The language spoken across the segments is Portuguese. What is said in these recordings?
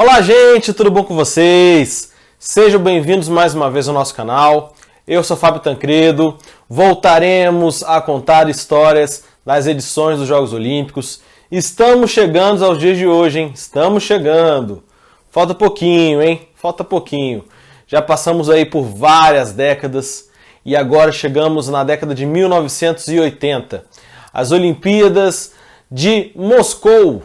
Olá gente, tudo bom com vocês? Sejam bem-vindos mais uma vez ao nosso canal. Eu sou Fábio Tancredo. Voltaremos a contar histórias das edições dos Jogos Olímpicos. Estamos chegando aos dias de hoje, hein? Estamos chegando. Falta pouquinho, hein? Falta pouquinho. Já passamos aí por várias décadas e agora chegamos na década de 1980. As Olimpíadas de Moscou.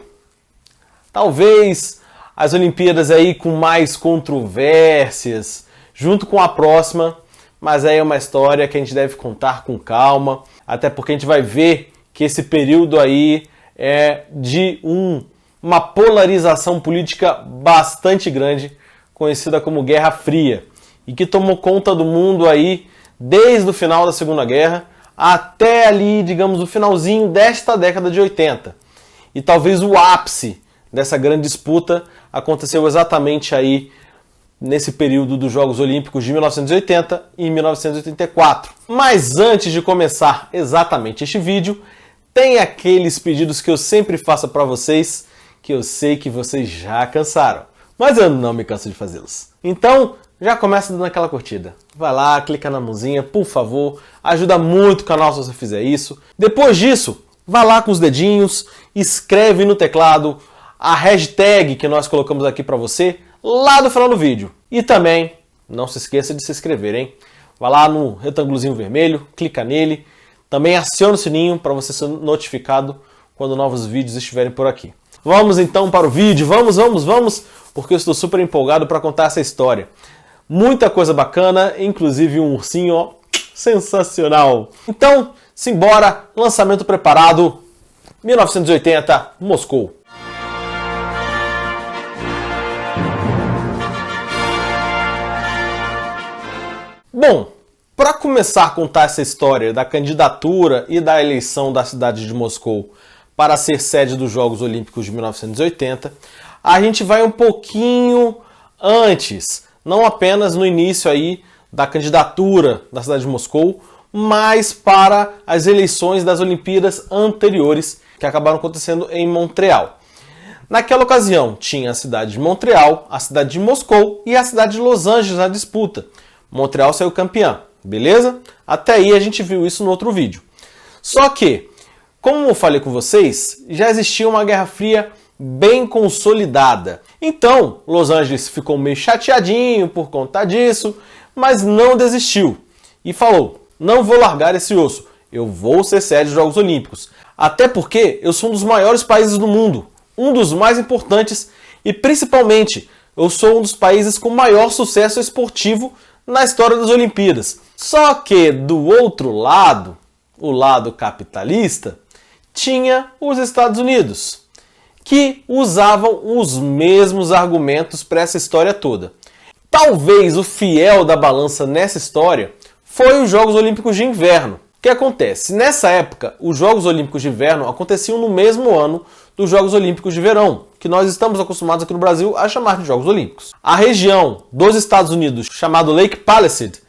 Talvez as Olimpíadas aí com mais controvérsias, junto com a próxima, mas aí é uma história que a gente deve contar com calma, até porque a gente vai ver que esse período aí é de uma polarização política bastante grande, conhecida como Guerra Fria, e que tomou conta do mundo aí desde o final da Segunda Guerra até ali, digamos, o finalzinho desta década de 80. E talvez o ápice dessa grande disputa aconteceu exatamente aí nesse período dos Jogos Olímpicos de 1980 e 1984. Mas antes de começar exatamente este vídeo, tem aqueles pedidos que eu sempre faço para vocês, que eu sei que vocês já cansaram, mas eu não me canso de fazê-los. Então, já começa dando aquela curtida. Vai lá, clica na mãozinha, por favor, ajuda muito o canal se você fizer isso. Depois disso, vai lá com os dedinhos, escreve no teclado a hashtag que nós colocamos aqui para você, lá no final do vídeo. E também, não se esqueça de se inscrever, hein? Vai lá no retângulozinho vermelho, clica nele, também aciona o sininho para você ser notificado quando novos vídeos estiverem por aqui. Vamos então para o vídeo, vamos, porque eu estou super empolgado para contar essa história. Muita coisa bacana, inclusive um ursinho, ó, sensacional. Então, simbora, lançamento preparado, 1980, Moscou. Bom, para começar a contar essa história da candidatura e da eleição da cidade de Moscou para ser sede dos Jogos Olímpicos de 1980, a gente vai um pouquinho antes, não apenas no início aí da candidatura da cidade de Moscou, mas para as eleições das Olimpíadas anteriores que acabaram acontecendo em Montreal. Naquela ocasião tinha a cidade de Montreal, a cidade de Moscou e a cidade de Los Angeles na disputa. Montreal saiu campeã, beleza? Até aí a gente viu isso no outro vídeo. Só que, como eu falei com vocês, já existia uma Guerra Fria bem consolidada. Então, Los Angeles ficou meio chateadinho por conta disso, mas não desistiu. E falou, não vou largar esse osso, eu vou ser sede dos Jogos Olímpicos. Até porque eu sou um dos maiores países do mundo, um dos mais importantes e principalmente eu sou um dos países com maior sucesso esportivo na história das Olimpíadas. Só que do outro lado, o lado capitalista, tinha os Estados Unidos, que usavam os mesmos argumentos para essa história toda. Talvez o fiel da balança nessa história foi os Jogos Olímpicos de Inverno. O que acontece? Nessa época, os Jogos Olímpicos de Inverno aconteciam no mesmo ano dos Jogos Olímpicos de Verão, que nós estamos acostumados aqui no Brasil a chamar de Jogos Olímpicos. A região dos Estados Unidos, chamada Lake Palisade,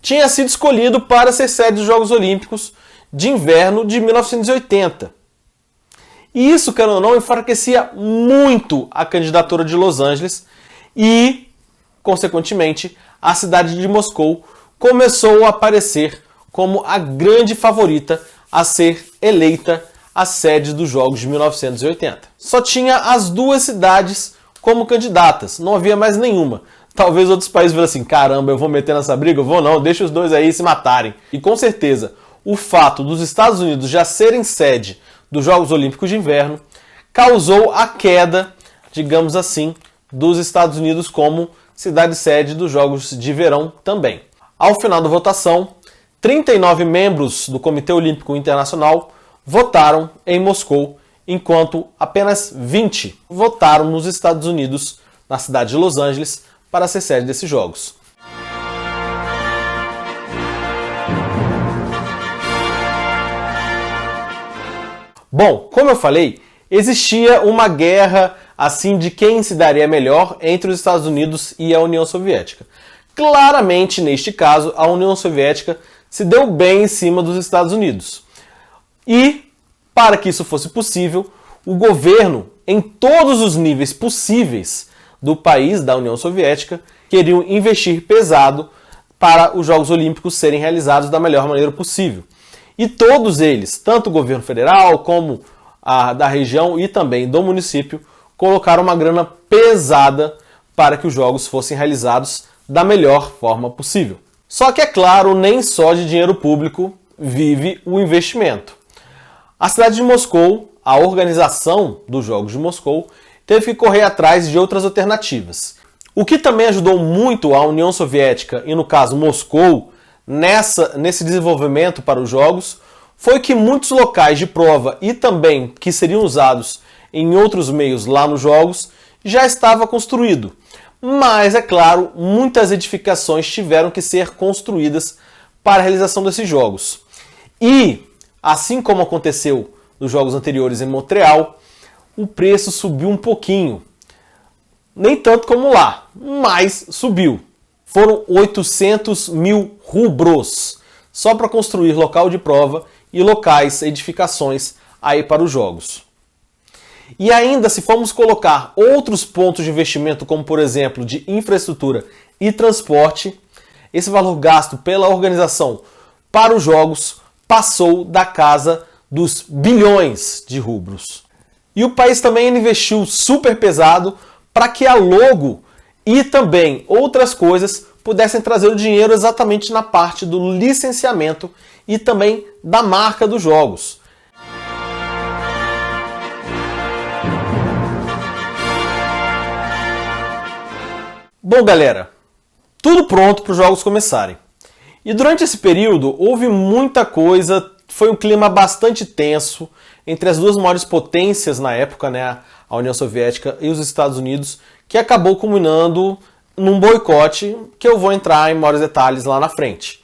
tinha sido escolhido para ser sede dos Jogos Olímpicos de Inverno de 1980. E isso, querendo ou não, enfraquecia muito a candidatura de Los Angeles e, consequentemente, a cidade de Moscou começou a aparecer como a grande favorita a ser eleita a sede dos Jogos de 1980. Só tinha as duas cidades como candidatas, não havia mais nenhuma. Talvez outros países viram assim, caramba, eu vou meter nessa briga? Eu vou não, deixa os dois aí se matarem. E com certeza, o fato dos Estados Unidos já serem sede dos Jogos Olímpicos de Inverno causou a queda, digamos assim, dos Estados Unidos como cidade-sede dos Jogos de Verão também. Ao final da votação, 39 membros do Comitê Olímpico Internacional votaram em Moscou, enquanto apenas 20 votaram nos Estados Unidos, na cidade de Los Angeles, para ser sede desses Jogos. Bom, como eu falei, existia uma guerra assim de quem se daria melhor entre os Estados Unidos e a União Soviética. Claramente, neste caso, a União Soviética se deu bem em cima dos Estados Unidos. E, para que isso fosse possível, o governo, em todos os níveis possíveis, do país, da União Soviética, queriam investir pesado para os Jogos Olímpicos serem realizados da melhor maneira possível. E todos eles, tanto o governo federal como a da região e também do município, colocaram uma grana pesada para que os Jogos fossem realizados da melhor forma possível. Só que, é claro, nem só de dinheiro público vive o investimento. A cidade de Moscou, a organização dos Jogos de Moscou, teve que correr atrás de outras alternativas. O que também ajudou muito a União Soviética, e no caso Moscou, nesse desenvolvimento para os Jogos, foi que muitos locais de prova e também que seriam usados em outros meios lá nos Jogos já estava construído. Mas, é claro, muitas edificações tiveram que ser construídas para a realização desses Jogos. E, assim como aconteceu nos Jogos anteriores em Montreal, o preço subiu um pouquinho. Nem tanto como lá, mas subiu. Foram 800 mil rublos só para construir local de prova e locais, edificações aí para os Jogos. E ainda, se formos colocar outros pontos de investimento, como por exemplo de infraestrutura e transporte, esse valor gasto pela organização para os Jogos passou da casa dos bilhões de rublos. E o país também investiu super pesado para que a logo e também outras coisas pudessem trazer o dinheiro exatamente na parte do licenciamento e também da marca dos Jogos. Bom, galera, tudo pronto para os Jogos começarem. E durante esse período houve muita coisa, foi um clima bastante tenso entre as duas maiores potências na época, né, a União Soviética e os Estados Unidos, que acabou culminando num boicote que eu vou entrar em maiores detalhes lá na frente.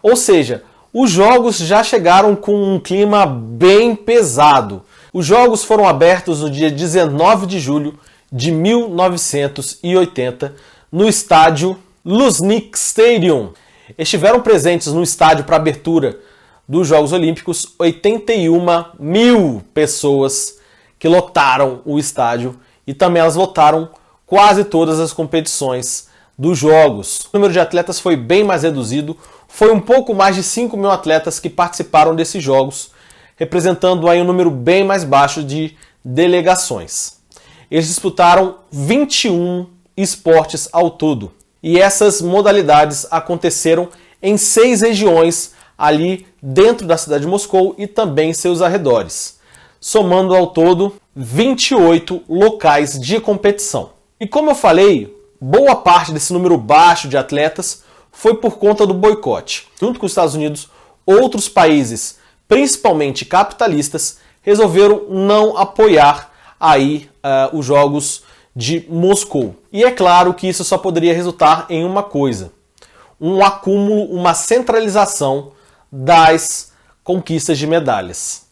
Ou seja, os Jogos já chegaram com um clima bem pesado. Os Jogos foram abertos no dia 19 de julho de 1980 no estádio Luzhniki Stadium. Estiveram presentes no estádio para abertura dos Jogos Olímpicos 81 mil pessoas que lotaram o estádio e também elas lotaram quase todas as competições dos Jogos. O número de atletas foi bem mais reduzido, foi um pouco mais de 5 mil atletas que participaram desses Jogos, representando aí um número bem mais baixo de delegações. Eles disputaram 21 esportes ao todo. E essas modalidades aconteceram em 6 regiões ali dentro da cidade de Moscou e também em seus arredores, somando ao todo 28 locais de competição. E como eu falei, boa parte desse número baixo de atletas foi por conta do boicote. Junto com os Estados Unidos, outros países, principalmente capitalistas, resolveram não apoiar aí os Jogos de Moscou. E é claro que isso só poderia resultar em uma coisa: um acúmulo, uma centralização das conquistas de medalhas.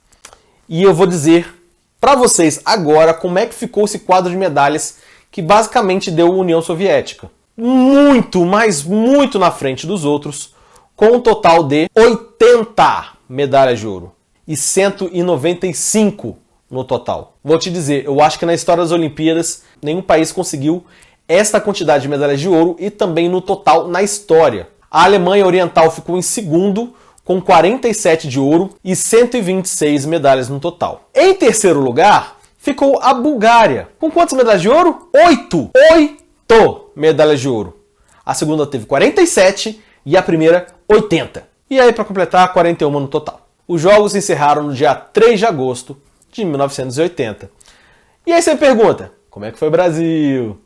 E eu vou dizer para vocês agora como é que ficou esse quadro de medalhas que basicamente deu a União Soviética. Muito, mas muito na frente dos outros, com um total de 80 medalhas de ouro e 195 no total. Vou te dizer, eu acho que na história das Olimpíadas nenhum país conseguiu esta quantidade de medalhas de ouro e também no total na história. A Alemanha Oriental ficou em segundo com 47 de ouro e 126 medalhas no total. Em terceiro lugar ficou a Bulgária. Com quantas medalhas de ouro? 8! 8 medalhas de ouro. A segunda teve 47 e a primeira 80. E aí, para completar, 41 no total. Os Jogos se encerraram no dia 3 de agosto de 1980. E aí você me pergunta, como é que foi o Brasil?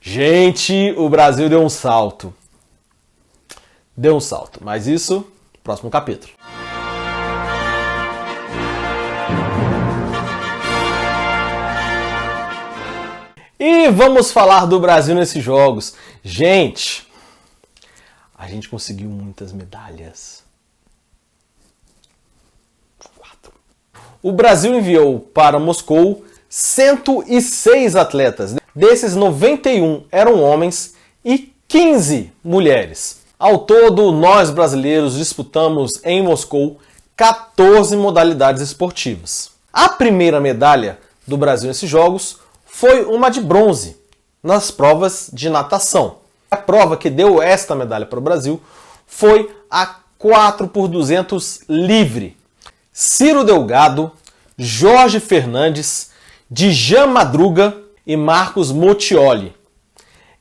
Gente, o Brasil deu um salto. Deu um salto, mas isso, próximo capítulo. E vamos falar do Brasil nesses Jogos. Gente, a gente conseguiu muitas medalhas. 4. O Brasil enviou para Moscou 106 atletas. Desses, 91 eram homens e 15 mulheres. Ao todo, nós brasileiros disputamos em Moscou 14 modalidades esportivas. A primeira medalha do Brasil nesses Jogos foi uma de bronze, nas provas de natação. A prova que deu esta medalha para o Brasil foi a 4x200 livre. Ciro Delgado, Jorge Fernandes, Djan Madruga e Marcos Mottioli.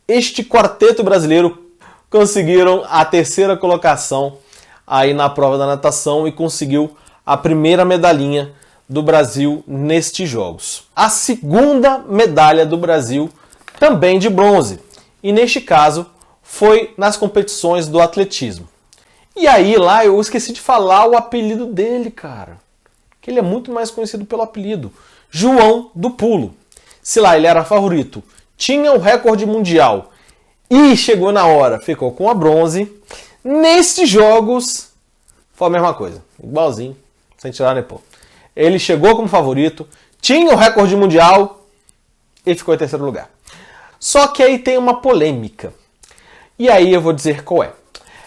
Este quarteto brasileiro conseguiram a terceira colocação aí na prova da natação e conseguiu a primeira medalhinha do Brasil nestes Jogos. A segunda medalha do Brasil também de bronze, e neste caso foi nas competições do atletismo. E aí lá eu esqueci de falar o apelido dele, cara, que ele é muito mais conhecido pelo apelido, João do Pulo. Se lá ele era favorito, tinha o recorde mundial e chegou na hora, ficou com a bronze, nestes Jogos foi a mesma coisa, igualzinho, sem tirar nem pôr. Ele chegou como favorito, tinha o recorde mundial e ficou em terceiro lugar. Só que aí tem uma polêmica. E aí eu vou dizer qual é.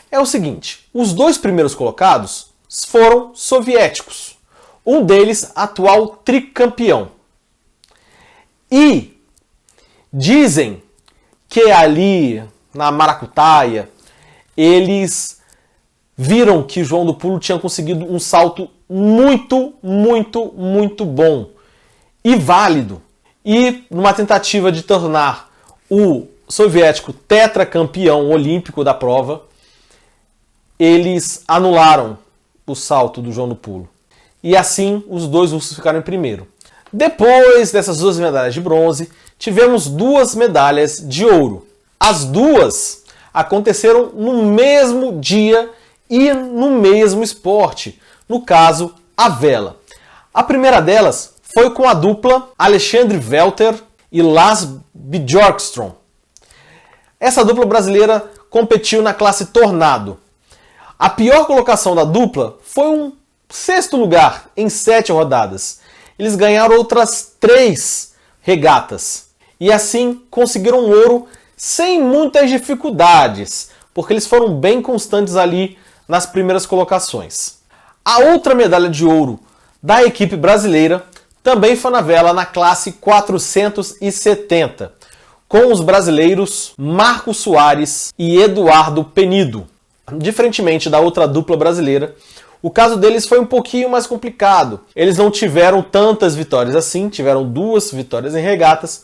É o seguinte, os dois primeiros colocados foram soviéticos. Um deles, atual tricampeão. E dizem que ali na maracutaia eles viram que João do Pulo tinha conseguido um salto muito bom e válido. E numa tentativa de tornar o soviético tetracampeão olímpico da prova, eles anularam o salto do João do Pulo. E assim os dois russos ficaram em primeiro. Depois dessas duas medalhas de bronze, tivemos duas medalhas de ouro. As duas aconteceram no mesmo dia e no mesmo esporte, no caso, a vela. A primeira delas foi com a dupla Alexandre Welter e Lars Bjorkström. Essa dupla brasileira competiu na classe Tornado. A pior colocação da dupla foi um sexto lugar em 7 rodadas. Eles ganharam outras 3 regatas e assim conseguiram um ouro sem muitas dificuldades, porque eles foram bem constantes ali nas primeiras colocações. A outra medalha de ouro da equipe brasileira também foi na vela na classe 470, com os brasileiros Marcos Soares e Eduardo Penido. Diferentemente da outra dupla brasileira, o caso deles foi um pouquinho mais complicado. Eles não tiveram tantas vitórias assim, tiveram 2 vitórias em regatas,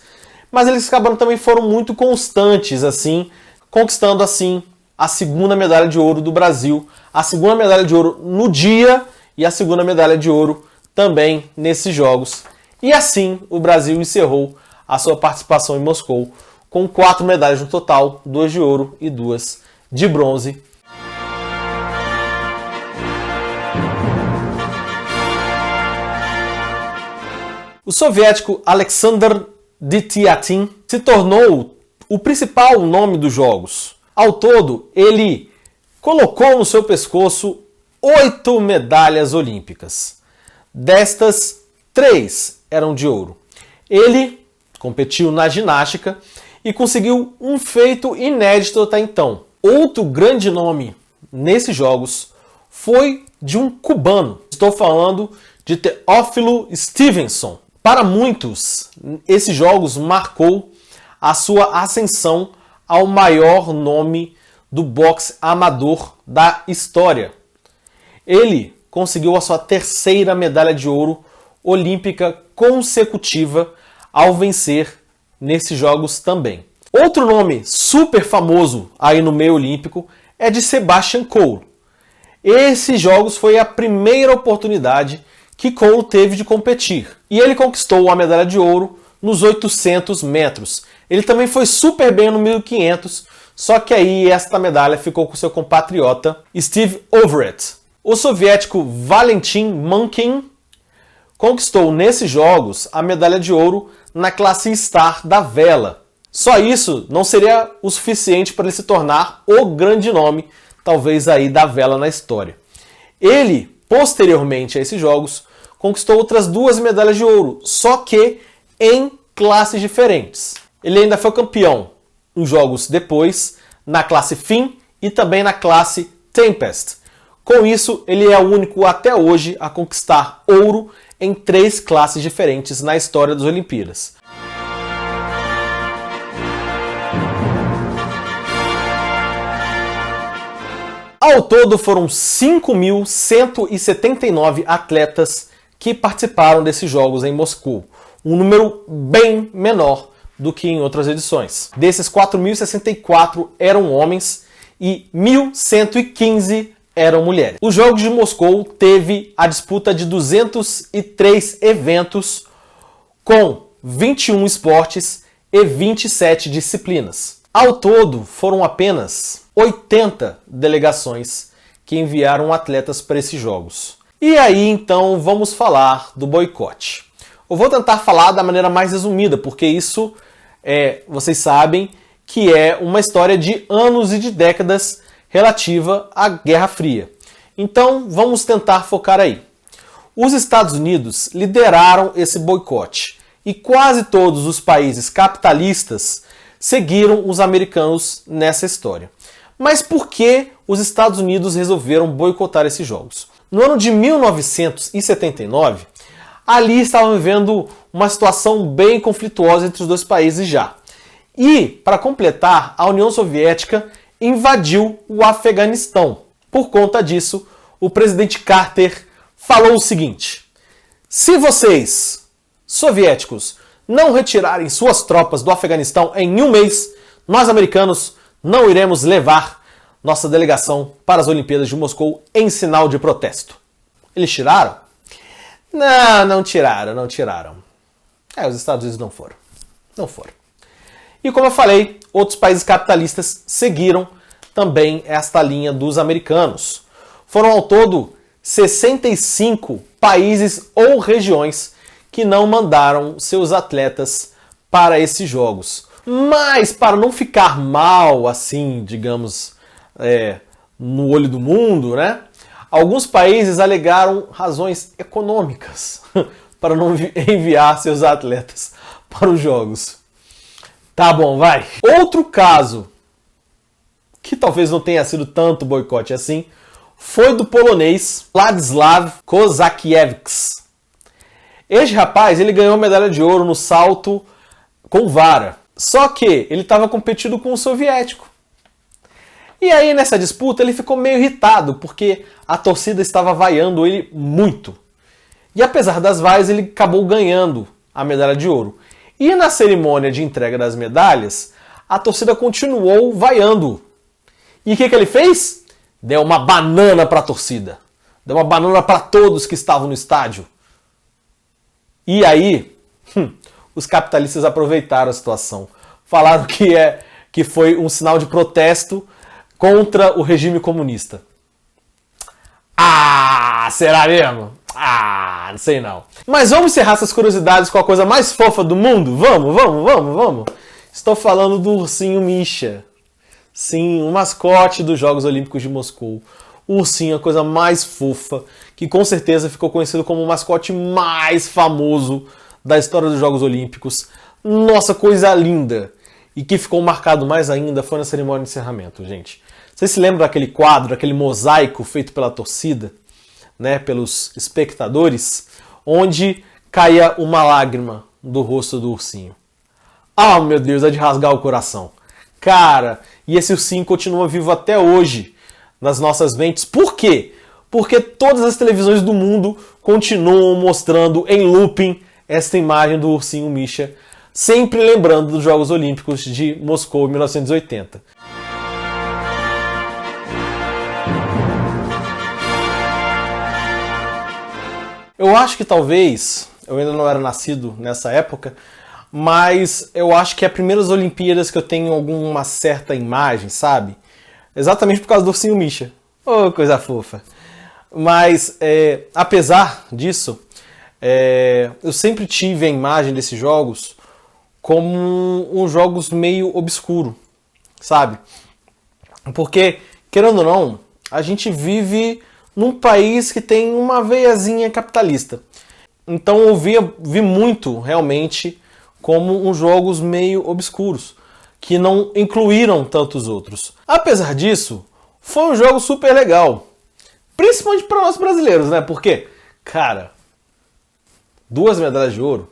mas eles também foram muito constantes assim, conquistando assim a segunda medalha de ouro do Brasil, a segunda medalha de ouro no dia e a segunda medalha de ouro também nesses Jogos. E assim o Brasil encerrou a sua participação em Moscou com 4 medalhas no total, 2 de ouro e 2 de bronze. O soviético Alexander Ditiatin se tornou o principal nome dos Jogos. Ao todo, ele colocou no seu pescoço 8 medalhas olímpicas. Destas, 3 eram de ouro. Ele competiu na ginástica e conseguiu um feito inédito até então. Outro grande nome nesses Jogos foi de um cubano. Estou falando de Teófilo Stevenson. Para muitos, esses Jogos marcou a sua ascensão ao maior nome do boxe amador da história. Ele conseguiu a sua terceira medalha de ouro olímpica consecutiva ao vencer nesses Jogos também. Outro nome super famoso aí no meio olímpico é de Sebastian Coe. Esses Jogos foi a primeira oportunidade que Coe teve de competir. E ele conquistou a medalha de ouro nos 800 metros. Ele também foi super bem no 1500, só que aí esta medalha ficou com seu compatriota Steve Overath. O soviético Valentin Mankin conquistou nesses Jogos a medalha de ouro na classe Star da vela. Só isso não seria o suficiente para ele se tornar o grande nome, talvez aí da vela na história. Ele, posteriormente a esses Jogos, conquistou outras 2 medalhas de ouro, só que em classes diferentes. Ele ainda foi campeão em Jogos depois, na classe Finn e também na classe Tempest. Com isso, ele é o único até hoje a conquistar ouro em 3 classes diferentes na história das Olimpíadas. Ao todo foram 5.179 atletas que participaram desses Jogos em Moscou, um número bem menor do que em outras edições. Desses, 4.064 eram homens e 1.115 eram mulheres. Os Jogos de Moscou teve a disputa de 203 eventos com 21 esportes e 27 disciplinas. Ao todo, foram apenas 80 delegações que enviaram atletas para esses Jogos. E aí, então, vamos falar do boicote. Eu vou tentar falar da maneira mais resumida, porque isso, vocês sabem, que é uma história de anos e de décadas relativa à Guerra Fria. Então, vamos tentar focar aí. Os Estados Unidos lideraram esse boicote e quase todos os países capitalistas seguiram os americanos nessa história. Mas por que os Estados Unidos resolveram boicotar esses jogos? No ano de 1979, ali estavam vivendo uma situação bem conflituosa entre os dois países já. E, para completar, a União Soviética invadiu o Afeganistão. Por conta disso, o presidente Carter falou o seguinte: se vocês, soviéticos, não retirarem suas tropas do Afeganistão em um mês, nós, americanos, não iremos levar nossa delegação para as Olimpíadas de Moscou em sinal de protesto. Eles tiraram? Não tiraram. Os Estados Unidos não foram. Não foram. E como eu falei, outros países capitalistas seguiram também esta linha dos americanos. Foram ao todo 65 países ou regiões que não mandaram seus atletas para esses jogos. Mas para não ficar mal, assim, digamos, no olho do mundo, né? Alguns países alegaram razões econômicas para não enviar seus atletas para os jogos. Tá bom, vai. Outro caso, que talvez não tenha sido tanto boicote assim, foi do polonês Władysław Kozakiewicz. Este rapaz, ele ganhou medalha de ouro no salto com vara. Só que ele estava competindo com o soviético. E aí, nessa disputa, ele ficou meio irritado, porque a torcida estava vaiando ele muito. E apesar das vaias, ele acabou ganhando a medalha de ouro. E na cerimônia de entrega das medalhas, a torcida continuou vaiando. E o que ele fez? Deu uma banana para a torcida. Deu uma banana para todos que estavam no estádio. E aí, os capitalistas aproveitaram a situação. Falaram que foi um sinal de protesto contra o regime comunista. Ah, será mesmo? Ah, não sei não. Mas vamos encerrar essas curiosidades com a coisa mais fofa do mundo? Vamos. Estou falando do ursinho Misha. Sim, o mascote dos Jogos Olímpicos de Moscou. O ursinho é a coisa mais fofa, que com certeza ficou conhecido como o mascote mais famoso da história dos Jogos Olímpicos. Nossa, coisa linda! E que ficou marcado mais ainda foi na cerimônia de encerramento, gente. Vocês se lembram daquele quadro, aquele mosaico feito pela torcida, né, pelos espectadores, onde caía uma lágrima do rosto do ursinho? Ah, meu Deus, é de rasgar o coração. Cara, e esse ursinho continua vivo até hoje nas nossas mentes. Por quê? Porque todas as televisões do mundo continuam mostrando em looping esta imagem do ursinho Misha, sempre lembrando dos Jogos Olímpicos de Moscou em 1980. Eu acho que talvez, eu ainda não era nascido nessa época, mas eu acho que é as primeiras Olimpíadas que eu tenho alguma certa imagem, sabe? Exatamente por causa do ursinho Misha. Oh, coisa fofa. Mas, apesar disso, eu sempre tive a imagem desses jogos como uns jogos meio obscuro, sabe? Porque, querendo ou não, a gente vive num país que tem uma veiazinha capitalista. Então eu vi muito, realmente, como uns jogos meio obscuros, que não incluíram tantos outros. Apesar disso, foi um jogo super legal. Principalmente para nós brasileiros, né? Porque, cara, 2 medalhas de ouro,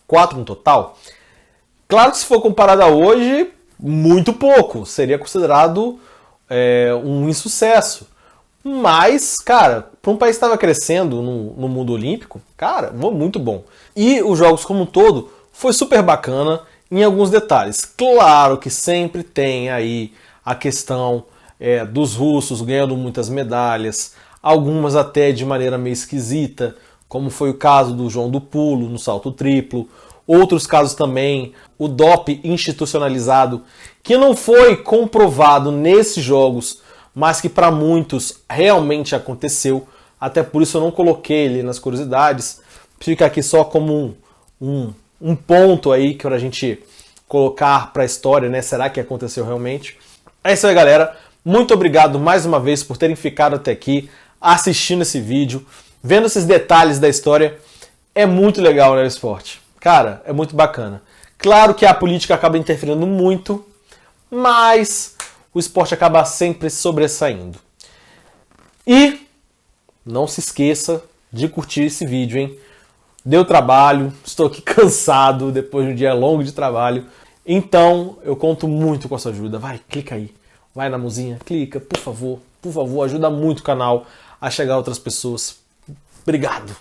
4 no total. Claro que se for comparado a hoje, muito pouco. Seria considerado um insucesso. Mas, cara, para um país que estava crescendo no mundo olímpico, cara, muito bom. E os jogos como um todo foi super bacana em alguns detalhes. Claro que sempre tem aí a questão dos russos ganhando muitas medalhas, algumas até de maneira meio esquisita, como foi o caso do João do Pulo no salto triplo. Outros casos também, o doping institucionalizado, que não foi comprovado nesses jogos, mas que para muitos realmente aconteceu. Até por isso eu não coloquei ele nas curiosidades. Fica aqui só como um ponto aí que a gente colocar para a história, né? Será que aconteceu realmente? É isso aí, galera. Muito obrigado mais uma vez por terem ficado até aqui, assistindo esse vídeo, vendo esses detalhes da história. É muito legal, né, o esporte. Cara, é muito bacana. Claro que a política acaba interferindo muito, mas o esporte acaba sempre sobressaindo. E não se esqueça de curtir esse vídeo, hein? Deu trabalho, estou aqui cansado depois de um dia longo de trabalho. Então, eu conto muito com a sua ajuda. Vai, clica aí. Vai na mãozinha, clica, por favor, ajuda muito o canal a chegar a outras pessoas. Obrigado.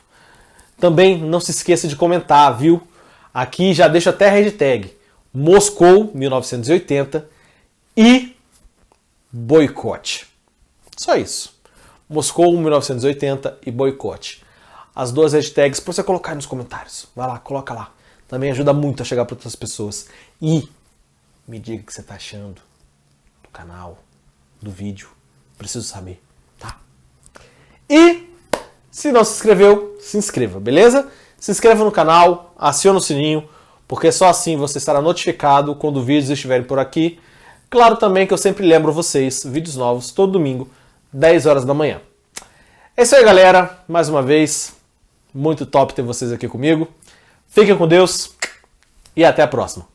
Também não se esqueça de comentar, viu? Aqui já deixa até a hashtag Moscou 1980 e boicote. Só isso. Moscou 1980 e boicote. As duas hashtags para você colocar aí nos comentários. Vai lá, coloca lá. Também ajuda muito a chegar para outras pessoas. E me diga o que você está achando do canal, do vídeo. Preciso saber, tá? E se não se inscreveu, se inscreva, beleza? Se inscreva no canal, acione o sininho, porque só assim você estará notificado quando vídeos estiverem por aqui. Claro também que eu sempre lembro vocês, vídeos novos todo domingo, 10 horas da manhã. É isso aí, galera. Mais uma vez, muito top ter vocês aqui comigo. Fiquem com Deus e até a próxima.